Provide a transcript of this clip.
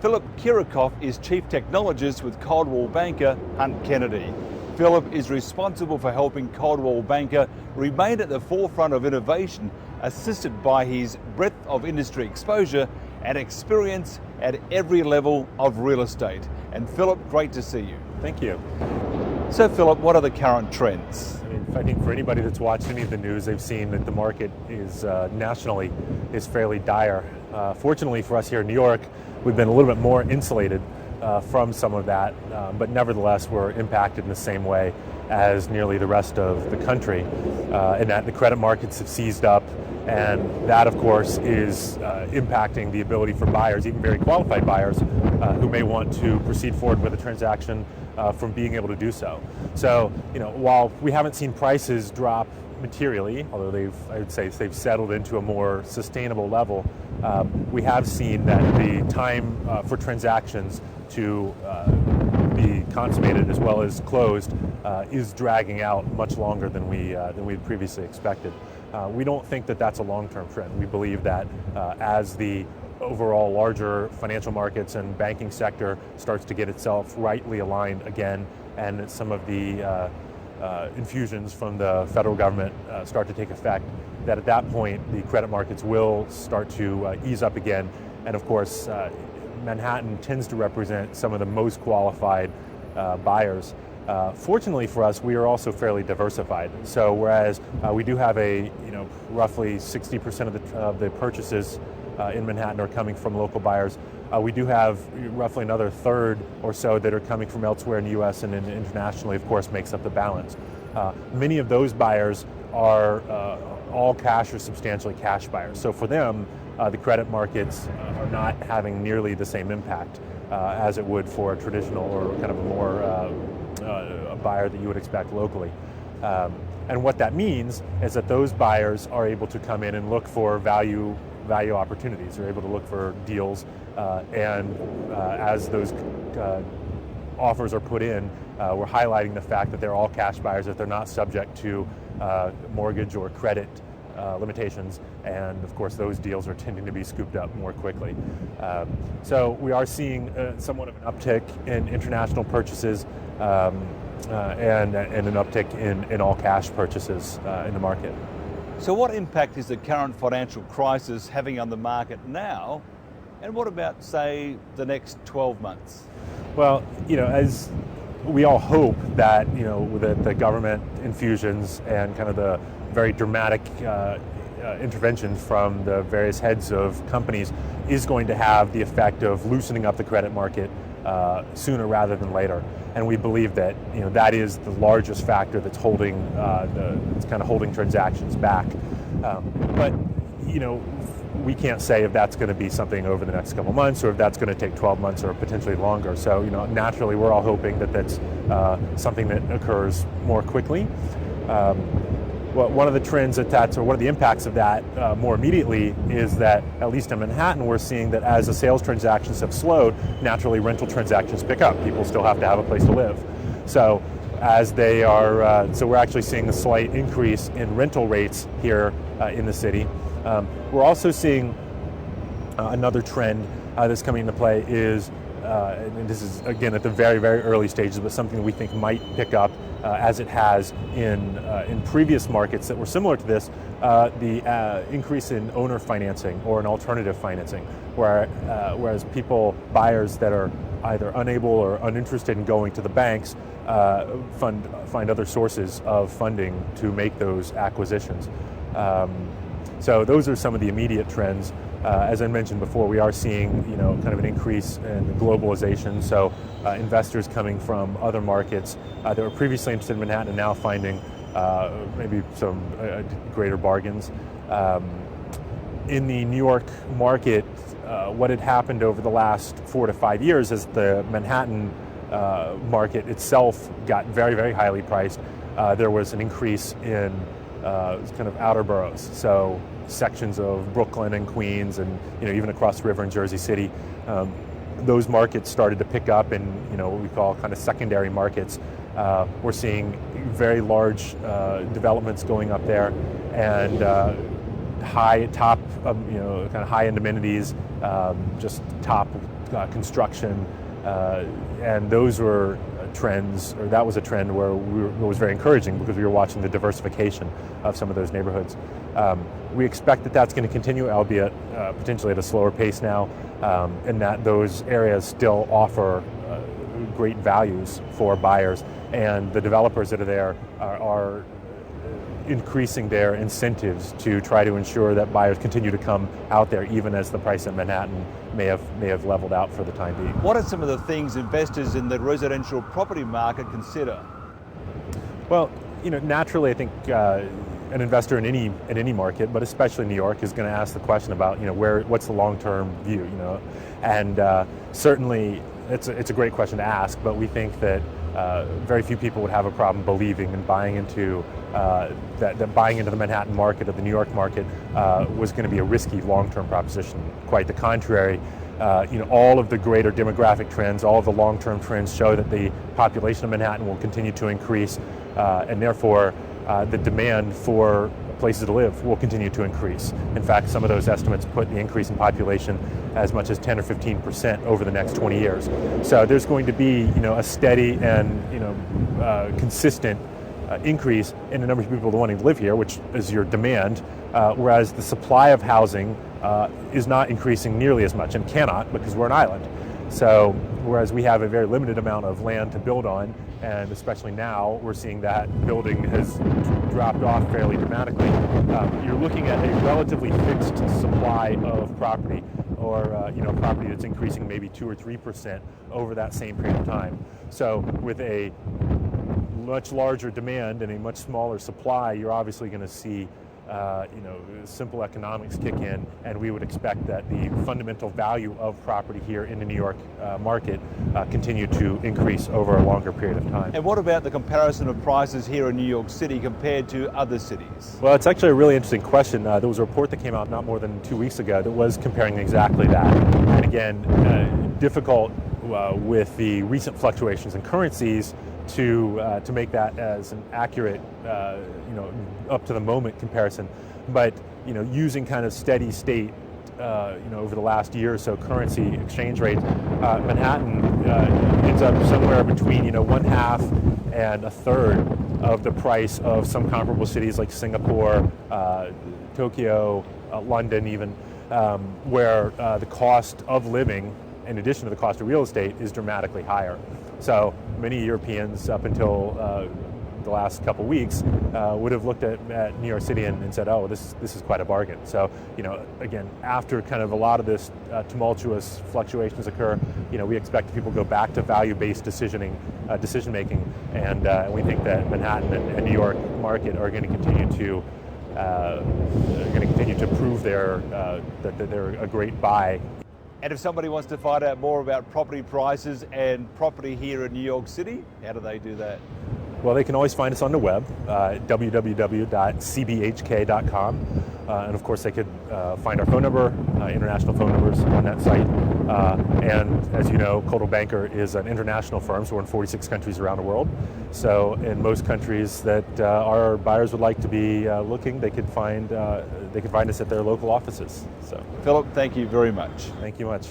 Philip Kiracofe is Chief Technologist with Coldwell Banker, Hunt Kennedy. Philip is responsible for helping Coldwell Banker remain at the forefront of innovation, assisted by his breadth of industry exposure and experience at every level of real estate. And Philip, great to see you. Thank you. So Philip, what are the current trends? I think for anybody that's watched any of the news, they've seen that the market is nationally is fairly dire. Fortunately for us here in New York, we've been a little bit more insulated from some of that, but nevertheless we're impacted in the same way as nearly the rest of the country, in that the credit markets have seized up, and that of course is impacting the ability for buyers, even very qualified buyers, who may want to proceed forward with a transaction from being able to do so. So, while we haven't seen prices drop materially, although I would say they've settled into a more sustainable level, we have seen that the time for transactions to be consummated as well as closed is dragging out much longer than we had previously expected. We don't think that that's a long-term trend. We believe that as the overall larger financial markets and banking sector starts to get itself rightly aligned again, and some of the infusions from the federal government start to take effect, that at that point the credit markets will start to ease up again. And of course, Manhattan tends to represent some of the most qualified buyers. Fortunately for us, we are also fairly diversified. So whereas we do have roughly 60% of the purchases in Manhattan are coming from local buyers, we do have roughly another third or so that are coming from elsewhere in the U.S. and internationally, of course, makes up the balance. Many of those buyers are all cash or substantially cash buyers. So for them, the credit markets are not having nearly the same impact as it would for a traditional or kind of a more a buyer that you would expect locally. And what that means is that those buyers are able to come in and look for value opportunities. They're able to look for deals, and as those offers are put in, we're highlighting the fact that they're all cash buyers, that they're not subject to mortgage or credit limitations, and of course those deals are tending to be scooped up more quickly. So we are seeing somewhat of an uptick in international purchases and an uptick in all cash purchases in the market. So what impact is the current financial crisis having on the market now, and what about, say, the next 12 months? Well, as we all hope that, with the government infusions and kind of the very dramatic intervention from the various heads of companies is going to have the effect of loosening up the credit market sooner rather than later. And we believe that that is the largest factor that's holding holding transactions back. But we can't say if that's going to be something over the next couple months or if that's going to take 12 months or potentially longer. So naturally we're all hoping that that's something that occurs more quickly. Well, one of the trends or one of the impacts of that more immediately is that, at least in Manhattan, we're seeing that as the sales transactions have slowed, naturally rental transactions pick up. People still have to have a place to live. So as they are, so we're actually seeing a slight increase in rental rates here in the city. We're also seeing another trend that's coming into play is, and this is again at the very, very early stages, but something that we think might pick up as it has in previous markets that were similar to this, the increase in owner financing or an alternative financing, whereas buyers that are either unable or uninterested in going to the banks find other sources of funding to make those acquisitions. So those are some of the immediate trends. As I mentioned before, we are seeing kind of an increase in globalization. So investors coming from other markets that were previously interested in Manhattan and now finding maybe some greater bargains. In the New York market, what had happened over the last 4 to 5 years is the Manhattan market itself got very, very highly priced. There was an increase in kind of outer boroughs, so sections of Brooklyn and Queens and even across the river in Jersey City. Those markets started to pick up in what we call kind of secondary markets. We're seeing very large developments going up there, and high-end amenities, just top construction, and those were trends, or that was a trend where it was very encouraging because we were watching the diversification of some of those neighborhoods. We expect that that's going to continue, albeit potentially at a slower pace now, and that those areas still offer great values for buyers, and the developers that are there are increasing their incentives to try to ensure that buyers continue to come out there even as the price in Manhattan may have leveled out for the time being. What are some of the things investors in the residential property market consider? Well, naturally, I think an investor in any market, but especially New York, is going to ask the question about what's the long-term view, and certainly it's a great question to ask, but we think that very few people would have a problem believing and buying into that buying into the Manhattan market or the New York market was going to be a risky long-term proposition. Quite the contrary. All of the greater demographic trends, all of the long-term trends show that the population of Manhattan will continue to increase, and therefore the demand for places to live will continue to increase. In fact, some of those estimates put the increase in population as much as 10 or 15% over the next 20 years. So there's going to be a steady and consistent increase in the number of people wanting to live here, which is your demand, whereas the supply of housing is not increasing nearly as much, and cannot, because we're an island. So whereas we have a very limited amount of land to build on, and especially now we're seeing that building has dropped off fairly dramatically, you're looking at a relatively fixed supply of property, or property that's increasing maybe 2 or 3% over that same period of time. So with a much larger demand and a much smaller supply, you're obviously going to see simple economics kick in, and we would expect that the fundamental value of property here in the New York market continue to increase over a longer period of time. And what about the comparison of prices here in New York City compared to other cities? Well, it's actually a really interesting question. There was a report that came out not more than 2 weeks ago that was comparing exactly that. And again, difficult with the recent fluctuations in currencies to make that as an accurate, up to the moment comparison. But using kind of steady state, over the last year or so, currency exchange rates, Manhattan ends up somewhere between 1/2 and 1/3 of the price of some comparable cities like Singapore, Tokyo, London, even, where the cost of living, in addition to the cost of real estate, is dramatically higher. So many Europeans, up until the last couple weeks, would have looked at New York City and said, "Oh, this is quite a bargain." So, again, after kind of a lot of this tumultuous fluctuations occur, we expect people to go back to value-based decision making, and we think that Manhattan and New York market are going to continue to prove that they're a great buy. And if somebody wants to find out more about property prices and property here in New York City, how do they do that? Well, they can always find us on the web, www.cbhk.com. And of course, they could find our phone number, international phone numbers on that site. And as you know, Coldwell Banker is an international firm, so we're in 46 countries around the world. So in most countries that our buyers would like to be looking, they could find us at their local offices. So, Philip, thank you very much. Thank you much.